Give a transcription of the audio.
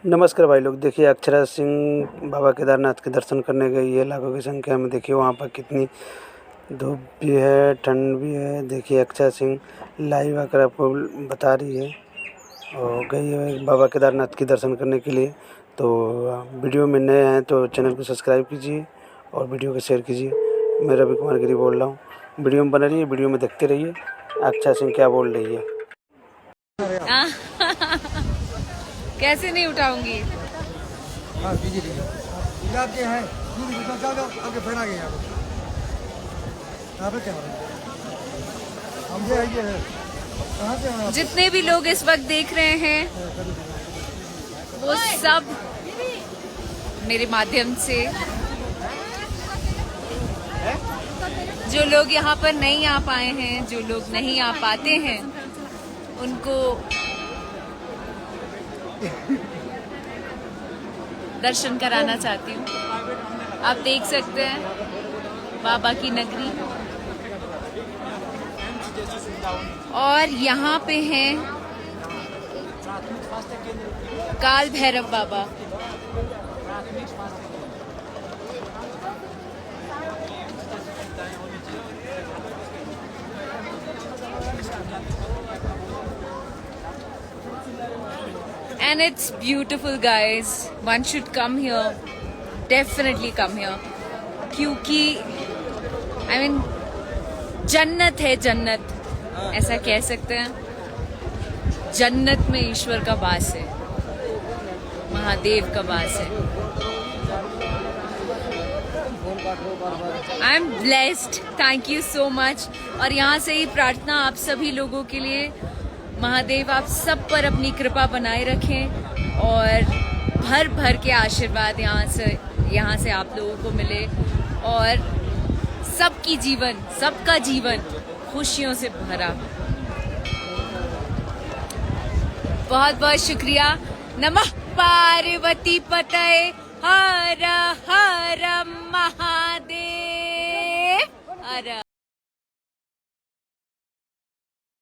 नमस्कार भाई लोग। देखिए अक्षरा सिंह बाबा केदारनाथ के दर्शन करने गई है लाखों की संख्या में। देखिए वहाँ पर कितनी धूप भी है, ठंड भी है। देखिए अक्षरा सिंह लाइव आकर आपको बता रही है और गई है बाबा केदारनाथ के दर्शन करने के लिए। तो वीडियो में नए हैं तो चैनल को सब्सक्राइब कीजिए और वीडियो को शेयर कीजिए। मैं रवि कुमार गिरी बोल रहा हूँ। वीडियो में बने रहिए, वीडियो में देखते रहिए अक्षरा सिंह क्या बोल रही है। कैसे नहीं उठाऊंगी। हाँ कीजिए जाते हैं आगे फैला गए यहाँ पे क्या हम ये है कहाँ से हैं? जितने भी लोग इस वक्त देख रहे हैं वो सब मेरे माध्यम से, जो लोग यहाँ पर नहीं आ पाए हैं, जो लोग नहीं आ पाते हैं, उनको दर्शन कराना चाहती हूँ। आप देख सकते हैं बाबा की नगरी, और यहाँ पे हैं काल भैरव बाबा। And it's beautiful, guys. One should come here. Definitely come here. क्योंकि I mean जन्नत है, जन्नत ऐसा कह सकते हैं। जन्नत में ईश्वर का वास है, महादेव का वास है। I am blessed, thank you so much. और यहाँ से ही प्रार्थना आप सभी लोगों के लिए, महादेव आप सब पर अपनी कृपा बनाए रखें और भर भर के आशीर्वाद यहाँ से आप लोगों को मिले और सबका जीवन खुशियों से भरा। बहुत बहुत शुक्रिया। नमः पार्वती पतये हर हर